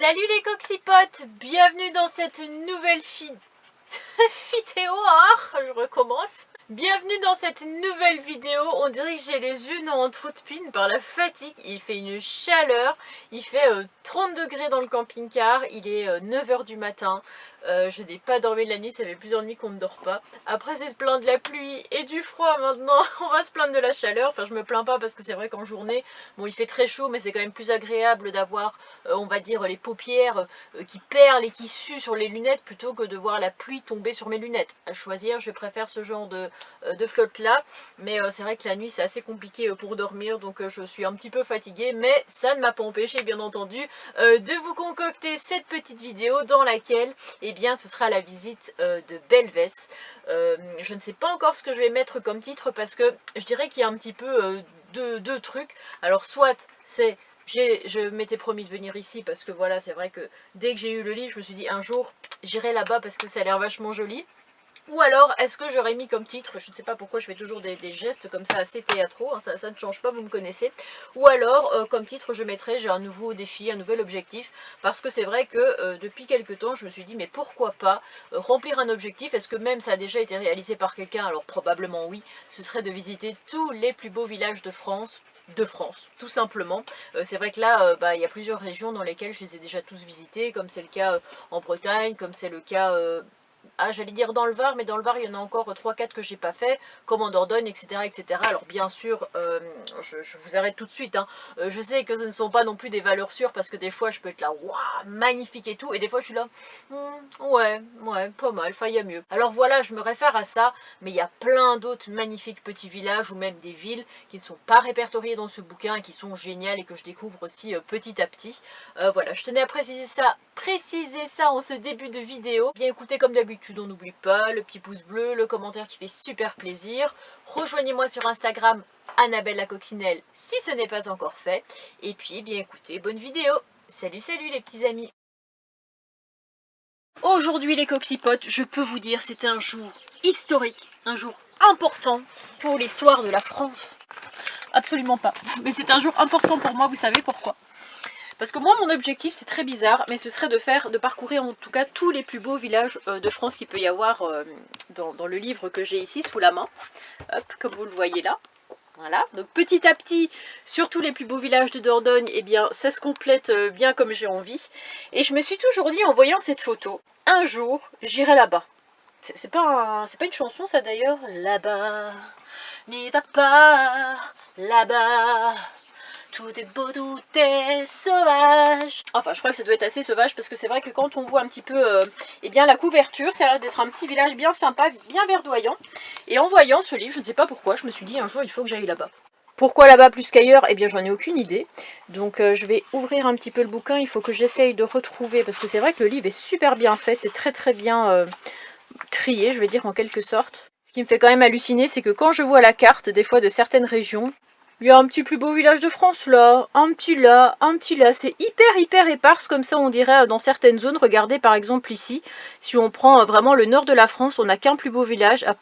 Salut les coxipotes, bienvenue dans cette nouvelle vidéo, je recommence. Bienvenue dans cette nouvelle vidéo, on dirait que j'ai les yeux en toute pine par la fatigue, il fait une chaleur, il fait 30 degrés dans le camping-car, il est 9h du matin, je n'ai pas dormi de la nuit, ça fait plusieurs nuits qu'on ne dort pas. Après c'est se plaindre de la pluie et du froid maintenant, on va se plaindre de la chaleur, enfin je me plains pas parce que c'est vrai qu'en journée, bon il fait très chaud mais c'est quand même plus agréable d'avoir, on va dire, les paupières qui perlent et qui suent sur les lunettes plutôt que de voir la pluie tomber sur mes lunettes. À choisir, je préfère ce genre de flotte là, mais c'est vrai que la nuit c'est assez compliqué pour dormir, donc je suis un petit peu fatiguée, mais ça ne m'a pas empêché bien entendu de vous concocter cette petite vidéo dans laquelle eh bien ce sera la visite de Belvès. Je ne sais pas encore ce que je vais mettre comme titre parce que je dirais qu'il y a un petit peu deux trucs. Alors soit c'est je m'étais promis de venir ici parce que voilà, c'est vrai que dès que j'ai eu le livre, je me suis dit un jour j'irai là-bas parce que ça a l'air vachement joli. Ou alors, est-ce que j'aurais mis comme titre, je ne sais pas pourquoi je fais toujours des gestes comme ça assez théâtraux, hein, ça ne change pas, vous me connaissez. Ou alors, comme titre, je mettrais, j'ai un nouveau défi, un nouvel objectif, parce que c'est vrai que depuis quelques temps, je me suis dit, mais pourquoi pas remplir un objectif? Est-ce que même ça a déjà été réalisé par quelqu'un? Alors probablement oui, ce serait de visiter tous les plus beaux villages de France, tout simplement. C'est vrai que là, il y a plusieurs régions dans lesquelles je les ai déjà tous visités, comme c'est le cas en Bretagne, comme c'est le cas... j'allais dire dans le Var, mais dans le Var, il y en a encore 3-4 que j'ai pas fait, comme en Dordogne, etc. etc. Alors bien sûr, je vous arrête tout de suite, hein. Je sais que ce ne sont pas non plus des valeurs sûres, parce que des fois, je peux être là, waouh, magnifique et tout, et des fois, je suis là, ouais, pas mal, enfin, il y a mieux. Alors voilà, je me réfère à ça, mais il y a plein d'autres magnifiques petits villages, ou même des villes, qui ne sont pas répertoriées dans ce bouquin, et qui sont géniales, et que je découvre aussi petit à petit. Voilà, je tenais à préciser ça en ce début de vidéo. Bien écoutez, comme d'habitude, on n'oublie pas le petit pouce bleu, le commentaire qui fait super plaisir. Rejoignez-moi sur Instagram, Annabelle la Coccinelle, si ce n'est pas encore fait. Et puis, bien écoutez, bonne vidéo. Salut les petits amis. Aujourd'hui les coxipotes, je peux vous dire, c'est un jour historique, un jour important pour l'histoire de la France. Absolument pas, mais c'est un jour important pour moi, vous savez pourquoi? Parce que moi, mon objectif, c'est très bizarre, mais ce serait de parcourir en tout cas tous les plus beaux villages de France qu'il peut y avoir dans le livre que j'ai ici sous la main. Hop, comme vous le voyez là. Voilà, donc petit à petit, sur tous les plus beaux villages de Dordogne, eh bien, ça se complète bien comme j'ai envie. Et je me suis toujours dit, en voyant cette photo, un jour, j'irai là-bas. C'est pas une chanson, ça d'ailleurs? Là-bas, n'y va pas, là-bas. Tout est beau, tout est sauvage. Enfin, je crois que ça doit être assez sauvage parce que c'est vrai que quand on voit un petit peu eh bien, la couverture, ça a l'air d'être un petit village bien sympa, bien verdoyant. Et en voyant ce livre, je ne sais pas pourquoi, je me suis dit un jour il faut que j'aille là-bas. Pourquoi là-bas plus qu'ailleurs? Eh bien, j'en ai aucune idée. Donc, je vais ouvrir un petit peu le bouquin. Il faut que j'essaye de retrouver, parce que c'est vrai que le livre est super bien fait. C'est très très bien trié, je vais dire en quelque sorte. Ce qui me fait quand même halluciner, c'est que quand je vois la carte, des fois de certaines régions, il y a un petit plus beau village de France là, un petit là, un petit là. C'est hyper éparse comme ça, on dirait, dans certaines zones. Regardez par exemple ici, si on prend vraiment le nord de la France, on n'a qu'un plus beau village, à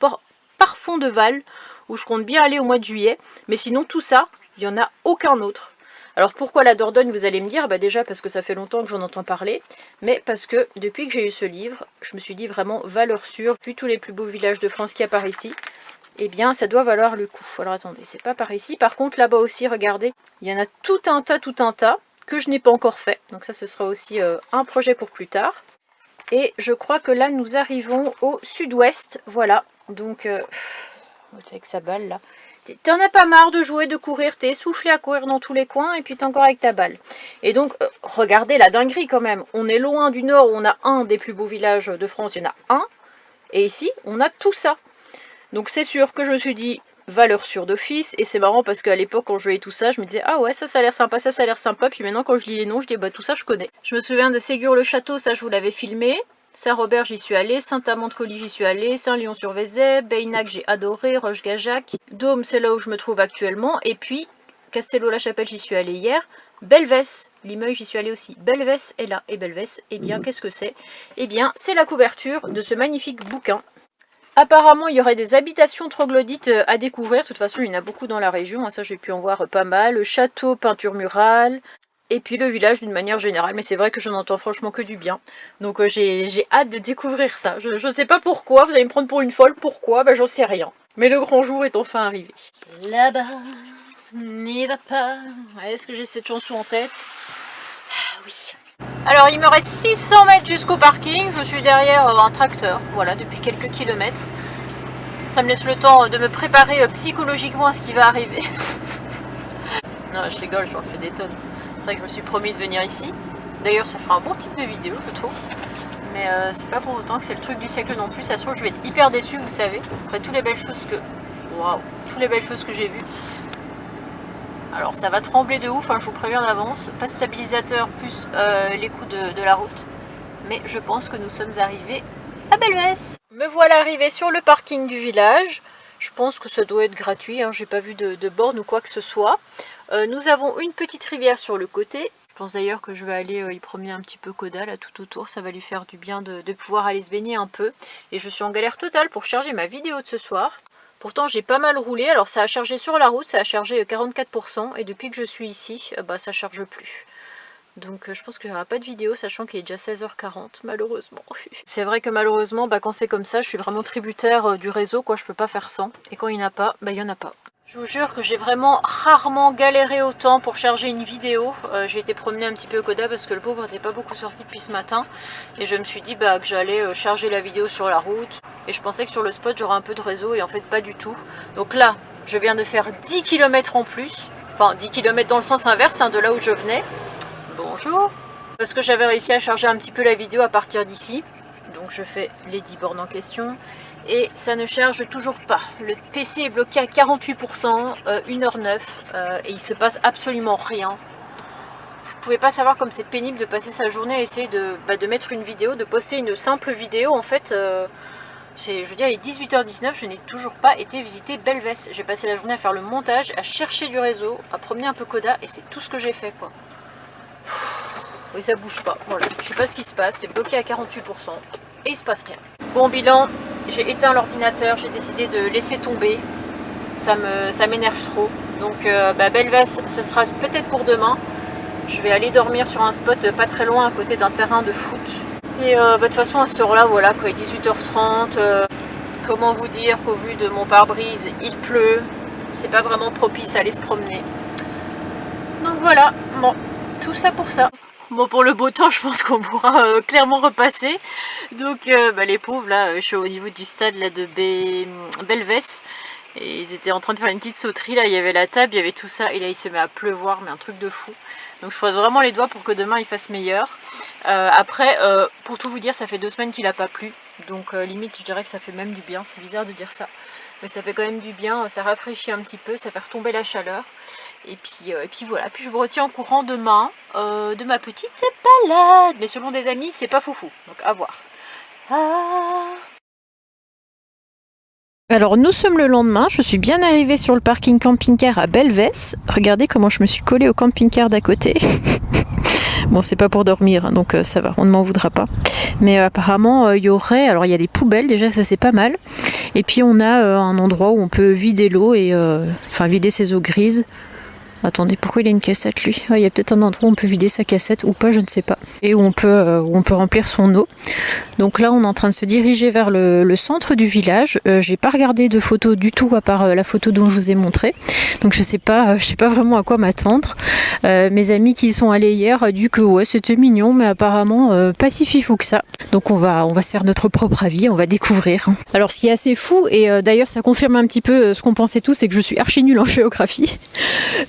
Parfond-de-Val, où je compte bien aller au mois de juillet. Mais sinon tout ça, il n'y en a aucun autre. Alors pourquoi la Dordogne, vous allez me dire? Bah déjà parce que ça fait longtemps que j'en entends parler, mais parce que depuis que j'ai eu ce livre, je me suis dit vraiment valeur sûre, vu tous les plus beaux villages de France qu'il y a par ici, eh bien ça doit valoir le coup. Alors attendez, c'est pas par ici, par contre là-bas aussi, regardez, il y en a tout un tas, que je n'ai pas encore fait, donc ça ce sera aussi un projet pour plus tard. Et je crois que là nous arrivons au sud-ouest, voilà, donc avec sa balle là. T'en as pas marre de jouer, de courir, t'es essoufflé à courir dans tous les coins et puis t'es encore avec ta balle. Et donc, regardez la dinguerie quand même. On est loin du nord où on a un des plus beaux villages de France, il y en a un. Et ici, on a tout ça. Donc c'est sûr que je me suis dit, valeur sûre d'office. Et c'est marrant parce qu'à l'époque, quand je voyais tout ça, je me disais, ah ouais, ça a l'air sympa, ça a l'air sympa. Puis maintenant, quand je lis les noms, je dis, bah tout ça, je connais. Je me souviens de Ségur-le-Château, ça je vous l'avais filmé. Saint-Robert, j'y suis allée. Saint-Amand-de-Coly, j'y suis allée. Saint-Lyon-sur-Vézère. Beynac, j'ai adoré. Roche-Gajac. Dôme, c'est là où je me trouve actuellement. Et puis, Castello-la-Chapelle, j'y suis allée hier. Belvès, Limeuil, j'y suis allée aussi. Belvès est là. Et Belvès, eh bien, qu'est-ce que c'est? Eh bien, c'est la couverture de ce magnifique bouquin. Apparemment, il y aurait des habitations troglodytes à découvrir. De toute façon, il y en a beaucoup dans la région. Ça, j'ai pu en voir pas mal. Château, peinture murale. et puis le village d'une manière générale. Mais c'est vrai que je n'entends franchement que du bien. Donc j'ai hâte de découvrir ça. Je ne sais pas pourquoi, vous allez me prendre pour une folle, pourquoi, bah j'en sais rien. Mais le grand jour est enfin arrivé. Là-bas, n'y va pas. Est-ce que j'ai cette chanson en tête? Ah oui. Alors il me reste 600 mètres jusqu'au parking, je suis derrière un tracteur, voilà, depuis quelques kilomètres. Ça me laisse le temps de me préparer psychologiquement à ce qui va arriver. Non, je rigole, j'en fais des tonnes. C'est vrai que je me suis promis de venir ici. D'ailleurs ça fera un bon titre de vidéo je trouve. Mais c'est pas pour autant que c'est le truc du siècle non plus. Ça se trouve je vais être hyper déçue, vous savez. Après toutes les belles choses que... Waouh, toutes les belles choses que j'ai vues. Alors ça va trembler de ouf, hein, je vous préviens d'avance. Pas de stabilisateur plus les coups de la route. Mais je pense que nous sommes arrivés à Belvès. Me voilà arrivée sur le parking du village. Je pense que ça doit être gratuit, hein, j'ai pas vu de borne ou quoi que ce soit. Nous avons une petite rivière sur le côté. Je pense d'ailleurs que je vais aller y promener un petit peu Koda là tout autour. Ça va lui faire du bien de pouvoir aller se baigner un peu. Et je suis en galère totale pour charger ma vidéo de ce soir. Pourtant j'ai pas mal roulé, alors ça a chargé sur la route, ça a chargé 44% et depuis que je suis ici, bah ça charge plus. Donc je pense qu'il n'y aura pas de vidéo sachant qu'il est déjà 16h40 malheureusement. C'est vrai que malheureusement bah, quand c'est comme ça, je suis vraiment tributaire du réseau, quoi, je peux pas faire sans. Et quand il n'y en a pas, bah il n'y en a pas. Je vous jure que j'ai vraiment rarement galéré autant pour charger une vidéo. J'ai été promener un petit peu au Koda parce que le pauvre n'était pas beaucoup sorti depuis ce matin. Et je me suis dit bah, que j'allais charger la vidéo sur la route. Et je pensais que sur le spot j'aurais un peu de réseau et en fait pas du tout. Donc là, je viens de faire 10 km en plus. Enfin 10 km dans le sens inverse hein, de là où je venais. Bonjour. Parce que j'avais réussi à charger un petit peu la vidéo à partir d'ici. Donc je fais les 10 bornes en question. Et ça ne charge toujours pas. Le PC est bloqué à 48%, 1h09, et il se passe absolument rien. Vous pouvez pas savoir comme c'est pénible de passer sa journée à essayer de mettre une vidéo, de poster une simple vidéo. En fait, je veux dire, il est 18h19, je n'ai toujours pas été visiter Belvès. J'ai passé la journée à faire le montage, à chercher du réseau, à promener un peu Koda, et c'est tout ce que j'ai fait, quoi. Oui, ça bouge pas, voilà. Je sais pas ce qui se passe, c'est bloqué à 48%, et il se passe rien. Bon bilan. J'ai éteint l'ordinateur, j'ai décidé de laisser tomber, ça m'énerve trop. Donc bah, Belvès, ce sera peut-être pour demain. Je vais aller dormir sur un spot pas très loin à côté d'un terrain de foot. Et bah, de toute façon à cette heure là, voilà quoi, il est 18h30. Comment vous dire qu'au vu de mon pare-brise, il pleut. C'est pas vraiment propice à aller se promener. Donc voilà, bon, tout ça pour ça. Bon, pour le beau temps, je pense qu'on pourra clairement repasser. Donc, bah, les pauvres, là, je suis au niveau du stade là, de Belvès. Et ils étaient en train de faire une petite sauterie. Là, il y avait la table, il y avait tout ça. Et là, il se met à pleuvoir, mais un truc de fou. Donc, je croise vraiment les doigts pour que demain, il fasse meilleur. Après, pour tout vous dire, ça fait 2 semaines qu'il n'a pas plu. Donc, limite, je dirais que ça fait même du bien. C'est bizarre de dire ça. Mais ça fait quand même du bien, ça rafraîchit un petit peu, ça fait retomber la chaleur. Et puis voilà, puis je vous retiens au courant demain de ma petite balade. Mais selon des amis, c'est pas foufou, donc à voir. Alors nous sommes le lendemain, je suis bien arrivée sur le parking camping-car à Belvès. Regardez comment je me suis collée au camping-car d'à côté. Bon, c'est pas pour dormir, hein, donc ça va, on ne m'en voudra pas. Mais apparemment, il y aurait... Alors, il y a des poubelles, déjà, ça c'est pas mal. Et puis, on a un endroit où on peut vider l'eau et... Enfin, vider ses eaux grises. Attendez, pourquoi il a une cassette, lui? Il y a peut-être un endroit où on peut vider sa cassette ou pas, je ne sais pas. Et où on peut remplir son eau. Donc là, on est en train de se diriger vers le centre du village. J'ai pas regardé de photos du tout, à part la photo dont je vous ai montré. Donc je sais pas vraiment à quoi m'attendre. Mes amis qui y sont allés hier ont dit que ouais, c'était mignon, mais apparemment pas si fifou que ça. Donc on va se faire notre propre avis, on va découvrir. Alors ce qui est assez fou, et d'ailleurs ça confirme un petit peu ce qu'on pensait tous, c'est que je suis archi nulle en géographie.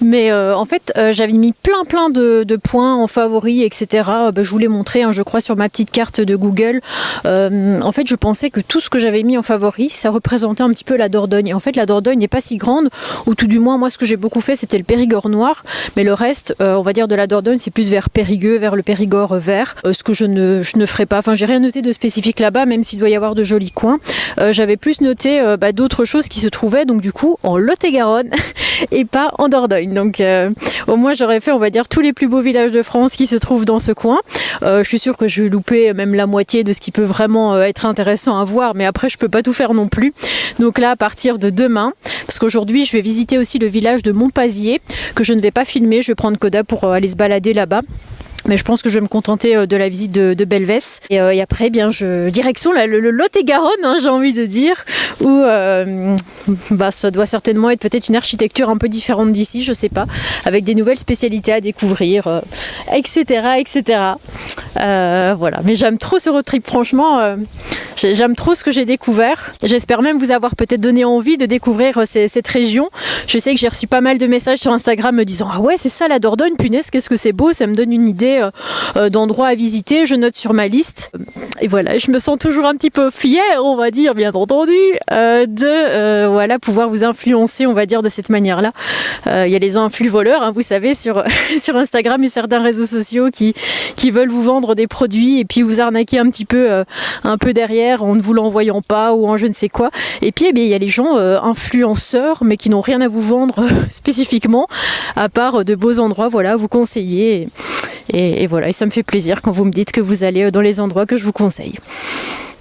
Mais en fait, j'avais mis plein de points en favoris, etc. Je vous l'ai montré, hein, je crois, sur ma petite carte de Google. En fait, je pensais que tout ce que j'avais mis en favoris, ça représentait un petit peu la Dordogne. Et en fait, la Dordogne n'est pas si grande, ou tout du moins, moi, ce que j'ai beaucoup fait, c'était le Périgord noir. Mais le reste, on va dire de la Dordogne, c'est plus vers Périgueux, vers le Périgord vert. Ce que je ne ferai pas. Enfin, j'ai rien noté de spécifique là-bas, même s'il doit y avoir de jolis coins. J'avais plus noté d'autres choses qui se trouvaient, donc du coup, en Lot-et-Garonne, et pas en Dordogne. Donc Donc au moins j'aurais fait, on va dire, tous les plus beaux villages de France qui se trouvent dans ce coin. Je suis sûre que je vais louper même la moitié de ce qui peut vraiment être intéressant à voir, mais après je peux pas tout faire non plus. Donc là, à partir de demain, parce qu'aujourd'hui je vais visiter aussi le village de Montpazier, que je ne vais pas filmer, je vais prendre Coda pour aller se balader là-bas. Mais je pense que je vais me contenter de la visite de Belvès. Et après, eh bien, direction le Lot-et-Garonne, hein, j'ai envie de dire, où ça doit certainement être peut-être une architecture un peu différente d'ici, je sais pas, avec des nouvelles spécialités à découvrir, etc., etc. Voilà. Mais j'aime trop ce road trip, franchement. J'aime trop ce que j'ai découvert. J'espère même vous avoir peut-être donné envie de découvrir cette région. Je sais que j'ai reçu pas mal de messages sur Instagram me disant « Ah ouais, c'est ça la Dordogne, punaise, qu'est-ce que c'est beau, ça me donne une idée d'endroits à visiter. » Je note sur ma liste. Et voilà, je me sens toujours un petit peu fière, on va dire, bien entendu, de pouvoir vous influencer, on va dire, de cette manière-là. Il y a les influx voleurs, hein, vous savez, sur Instagram et certains réseaux sociaux qui veulent vous vendre des produits et puis vous arnaquer un peu derrière en ne vous l'envoyant pas ou en je ne sais quoi. Et puis il y a les gens influenceurs mais qui n'ont rien à vous vendre spécifiquement à part de beaux endroits, voilà, à vous conseiller. Et voilà, et ça me fait plaisir quand vous me dites que vous allez dans les endroits que je vous conseille.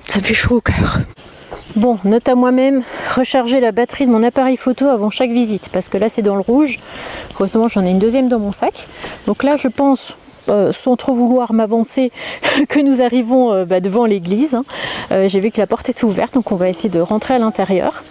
Ça me fait chaud au cœur. Bon, note à moi-même, recharger la batterie de mon appareil photo avant chaque visite, parce que là c'est dans le rouge. Heureusement j'en ai une deuxième dans mon sac. Donc là je pense, sans trop vouloir m'avancer, que nous arrivons devant l'église. J'ai vu que la porte est ouverte, donc on va essayer de rentrer à l'intérieur.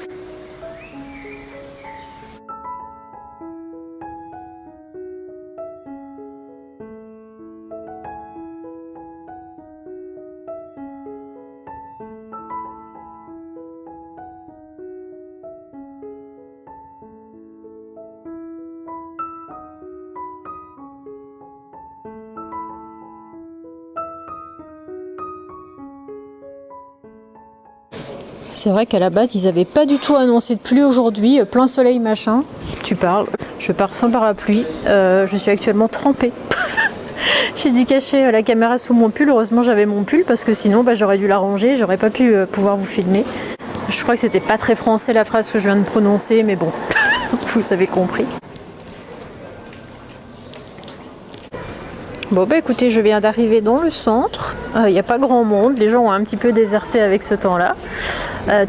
C'est vrai qu'à la base, ils n'avaient pas du tout annoncé de pluie aujourd'hui, plein soleil machin. Tu parles, je pars sans parapluie, je suis actuellement trempée. J'ai dû cacher la caméra sous mon pull, heureusement j'avais mon pull parce que sinon j'aurais dû la ranger, j'aurais pas pu pouvoir vous filmer. Je crois que c'était pas très français la phrase que je viens de prononcer, mais bon, vous avez compris. Bon écoutez, je viens d'arriver dans le centre, il n'y a pas grand monde, les gens ont un petit peu déserté avec ce temps-là.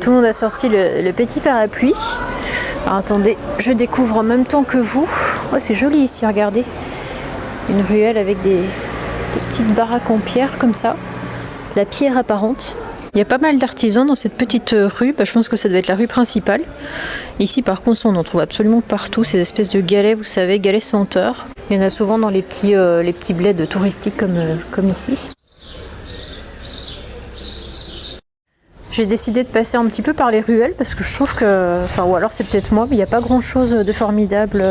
Tout le monde a sorti le petit parapluie. Alors attendez, je découvre en même temps que vous. Oh, c'est joli ici, regardez. Une ruelle avec des petites baraques en pierre comme ça. La pierre apparente. Il y a pas mal d'artisans dans cette petite rue, je pense que ça doit être la rue principale. Ici par contre on en trouve absolument partout, ces espèces de galets, vous savez, galets senteurs. Il y en a souvent dans les petits bleds touristiques comme ici. J'ai décidé de passer un petit peu par les ruelles parce que je trouve que, ou alors c'est peut-être moi, mais il n'y a pas grand chose de formidable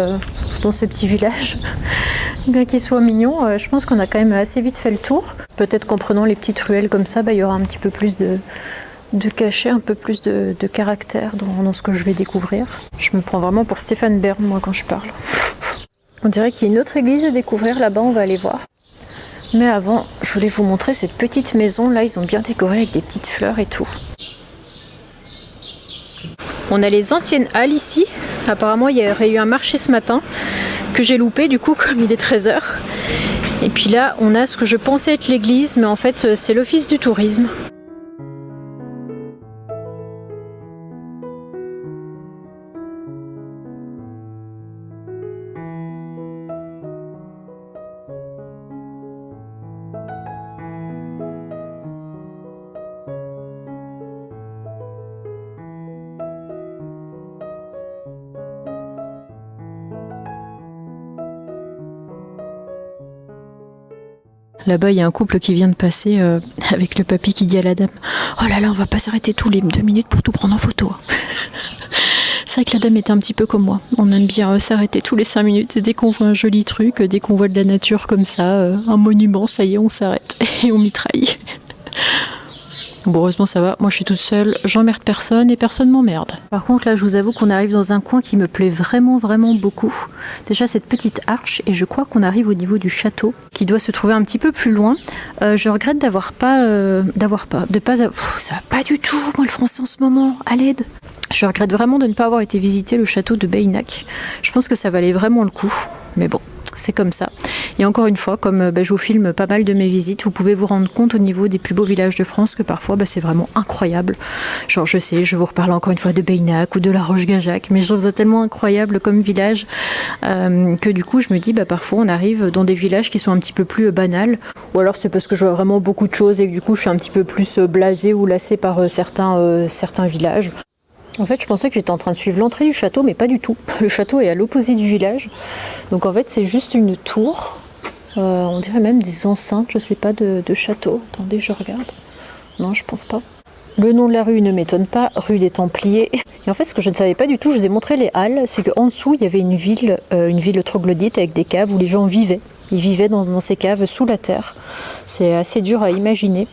dans ce petit village. Bien qu'il soit mignon, je pense qu'on a quand même assez vite fait le tour. Peut-être qu'en prenant les petites ruelles comme ça, il y aura un petit peu plus de cachet, un peu plus de caractère dans ce que je vais découvrir. Je me prends vraiment pour Stéphane Bern, moi, quand je parle. On dirait qu'il y a une autre église à découvrir là-bas, on va aller voir. Mais avant, je voulais vous montrer cette petite maison. Là, ils ont bien décoré avec des petites fleurs et tout. On a les anciennes halles ici. Apparemment, il y aurait eu un marché ce matin que j'ai loupé, du coup, comme il est 13h. Et puis là, on a ce que je pensais être l'église, mais en fait, c'est l'office du tourisme. Là-bas, il y a un couple qui vient de passer avec le papy qui dit à la dame « Oh là là, on va pas s'arrêter tous les 2 minutes pour tout prendre en photo. » C'est vrai que la dame était un petit peu comme moi. On aime bien s'arrêter tous les 5 minutes. Dès qu'on voit un joli truc, dès qu'on voit de la nature comme ça, un monument, ça y est, on s'arrête et on mitraille. Bon, heureusement ça va, moi je suis toute seule, j'emmerde personne et personne m'emmerde. Par contre là je vous avoue qu'on arrive dans un coin qui me plaît vraiment beaucoup. Déjà cette petite arche, et je crois qu'on arrive au niveau du château qui doit se trouver un petit peu plus loin. Je regrette ça va pas du tout, moi le français en ce moment, à l'aide. Je regrette vraiment de ne pas avoir été visiter le château de Beynac. Je pense que ça valait vraiment le coup, mais bon, c'est comme ça. Et encore une fois, comme je vous filme pas mal de mes visites, vous pouvez vous rendre compte au niveau des plus beaux villages de France que parfois c'est vraiment incroyable. Genre je sais, je vous reparle encore une fois de Beynac ou de La Roche-Gageac, mais je trouve ça tellement incroyable comme village que du coup je me dis parfois on arrive dans des villages qui sont un petit peu plus banals, ou alors c'est parce que je vois vraiment beaucoup de choses et que du coup je suis un petit peu plus blasée ou lassée par certains villages. En fait, je pensais que j'étais en train de suivre l'entrée du château, mais pas du tout. Le château est à l'opposé du village. Donc en fait, c'est juste une tour. On dirait même des enceintes, je sais pas, de château. Attendez, je regarde. Non, je pense pas. Le nom de la rue ne m'étonne pas, rue des Templiers. Et en fait, ce que je ne savais pas du tout, je vous ai montré les halles, c'est qu'en dessous, il y avait une ville troglodyte avec des caves où les gens vivaient. Ils vivaient dans ces caves sous la terre. C'est assez dur à imaginer.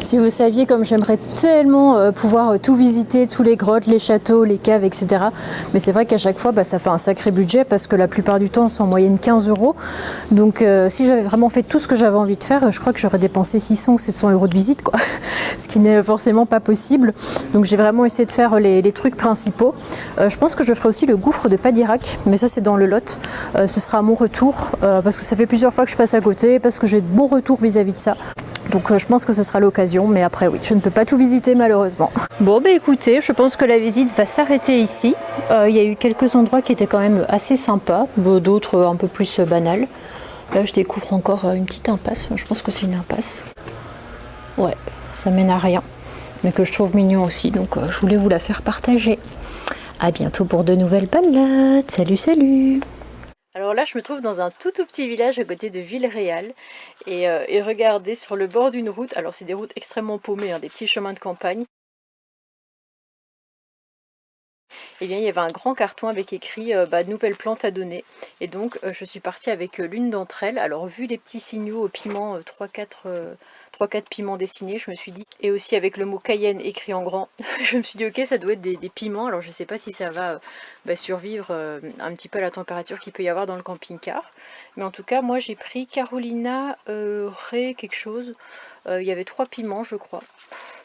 Si vous saviez comme j'aimerais tellement pouvoir tout visiter, tous les grottes, les châteaux, les caves, etc. Mais c'est vrai qu'à chaque fois, ça fait un sacré budget parce que la plupart du temps, c'est en moyenne 15 €. Donc si j'avais vraiment fait tout ce que j'avais envie de faire, je crois que j'aurais dépensé 600 ou 700 € de visite, quoi. Ce qui n'est forcément pas possible. Donc j'ai vraiment essayé de faire les trucs principaux. Je pense que je ferai aussi le gouffre de Padirac, mais ça c'est dans le Lot. Ce sera à mon retour, parce que ça fait plusieurs fois que je passe à côté, parce que j'ai de bons retours vis-à-vis de ça. Donc je pense que ce sera l'occasion, mais après oui, je ne peux pas tout visiter malheureusement. Bon écoutez, je pense que la visite va s'arrêter ici. Il y a eu quelques endroits qui étaient quand même assez sympas, d'autres un peu plus banals. Là je découvre encore une petite impasse, je pense que c'est une impasse. Ouais, ça mène à rien, mais que je trouve mignon aussi, donc je voulais vous la faire partager. À bientôt pour de nouvelles balades, salut salut. Alors là, je me trouve dans un tout petit village à côté de Villeréal et regardez, sur le bord d'une route, alors c'est des routes extrêmement paumées, des petits chemins de campagne, et bien il y avait un grand carton avec écrit nouvelles plantes à donner, et donc je suis partie avec l'une d'entre elles. Alors vu les petits signaux au piment, 3-4 piments dessinés, je me suis dit, et aussi avec le mot Cayenne écrit en grand, je me suis dit ok, ça doit être des piments. Alors je sais pas si ça va survivre un petit peu à la température qu'il peut y avoir dans le camping-car, mais en tout cas moi j'ai pris Carolina Ré quelque chose. Il y avait 3 piments je crois,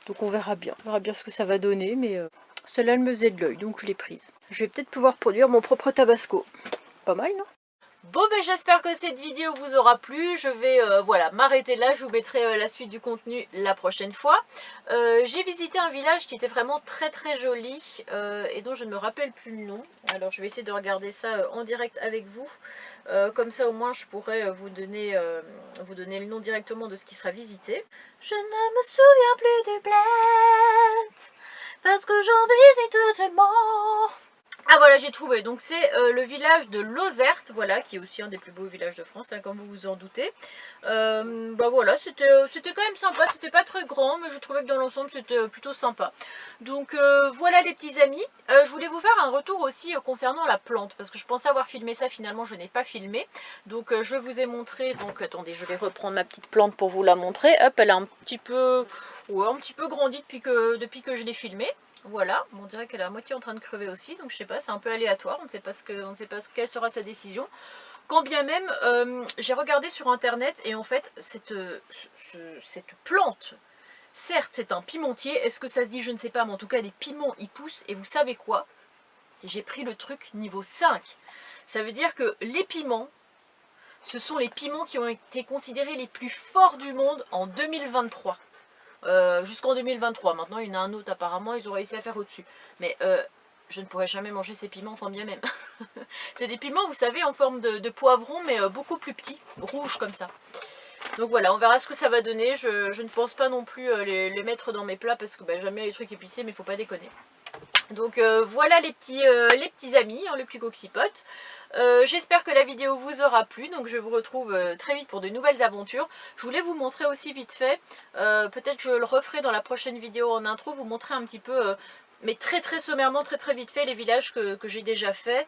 donc on verra bien ce que ça va donner, mais celle-là elle me faisait de l'œil, donc je l'ai prise. Je vais peut-être pouvoir produire mon propre tabasco. Pas mal, non? Bon j'espère que cette vidéo vous aura plu. Je vais m'arrêter là, je vous mettrai la suite du contenu la prochaine fois. J'ai visité un village qui était vraiment très joli et dont je ne me rappelle plus le nom. Alors je vais essayer de regarder ça en direct avec vous. Comme ça au moins je pourrais vous donner le nom directement de ce qui sera visité. Je ne me souviens plus des plantes parce que j'en visite tellement. Ah voilà, j'ai trouvé, donc c'est le village de Lozerte, voilà, qui est aussi un des plus beaux villages de France, comme vous vous en doutez. Voilà, c'était quand même sympa, c'était pas très grand, mais je trouvais que dans l'ensemble c'était plutôt sympa. Donc voilà les petits amis, je voulais vous faire un retour aussi concernant la plante, parce que je pensais avoir filmé ça, finalement je n'ai pas filmé. Donc je vous ai montré, donc attendez, je vais reprendre ma petite plante pour vous la montrer. Hop, elle a un petit peu grandi depuis que je l'ai filmée. Voilà, on dirait qu'elle est à moitié en train de crever aussi, donc je sais pas, c'est un peu aléatoire, on ne sait pas quelle sera sa décision. Quand bien même, j'ai regardé sur internet et en fait, cette plante, certes c'est un pimentier, est-ce que ça se dit, je ne sais pas, mais en tout cas des piments y poussent, et vous savez quoi? J'ai pris le truc niveau 5. Ça veut dire que les piments, ce sont les piments qui ont été considérés les plus forts du monde en 2023. Jusqu'en 2023, maintenant il y en a un autre apparemment, ils ont réussi à faire au-dessus, mais je ne pourrais jamais manger ces piments tant bien même. C'est des piments, vous savez, en forme de poivron, mais beaucoup plus petits, rouges comme ça. Donc voilà, on verra ce que ça va donner. Je ne pense pas non plus les mettre dans mes plats, parce que j'aime bien les trucs épicés, mais faut pas déconner. Donc voilà les petits amis, les petits coxipotes. J'espère que la vidéo vous aura plu, donc je vous retrouve très vite pour de nouvelles aventures. Je voulais vous montrer aussi vite fait, peut-être que je le referai dans la prochaine vidéo en intro, vous montrer un petit peu, mais très sommairement, très vite fait, les villages que j'ai déjà fait.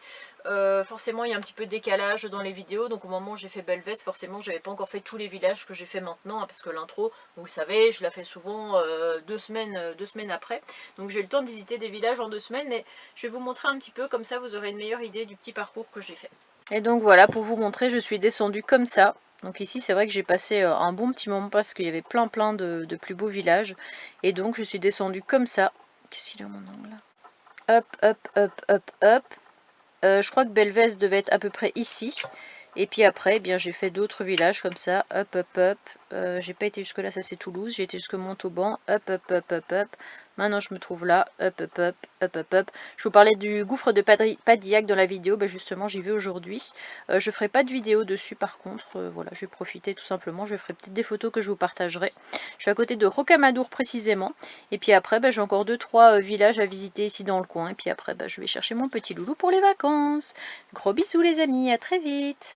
Forcément il y a un petit peu de décalage dans les vidéos, donc au moment où j'ai fait Belvès, forcément j'avais pas encore fait tous les villages que j'ai fait maintenant, parce que l'intro, vous le savez, je la fais souvent 2 semaines après, donc j'ai le temps de visiter des villages en 2 semaines, mais je vais vous montrer un petit peu, comme ça vous aurez une meilleure idée du petit parcours que j'ai fait. Et donc voilà, pour vous montrer, je suis descendue comme ça. Donc ici c'est vrai que j'ai passé un bon petit moment parce qu'il y avait plein de plus beaux villages. Et donc je suis descendue comme ça. Qu'est-ce qu'il a mon angle là? Hop, hop, hop, hop, hop. Je crois que Belvès devait être à peu près ici. Et puis après, eh bien j'ai fait d'autres villages comme ça. Hop, hop, hop. J'ai pas été jusque là, ça c'est Toulouse. J'ai été jusque Montauban. Hop, hop, hop, hop, hop. Maintenant je me trouve là. Hop, hop, hop, hop, hop, hop. Je vous parlais du gouffre de Padillac dans la vidéo. Ben justement, j'y vais aujourd'hui. Je ferai pas de vidéo dessus par contre. Voilà, je vais profiter tout simplement. Je ferai peut-être des photos que je vous partagerai. Je suis à côté de Rocamadour précisément. Et puis après, ben, j'ai encore 2-3 villages à visiter ici dans le coin. Et puis après, ben, je vais chercher mon petit loulou pour les vacances. Gros bisous les amis, à très vite.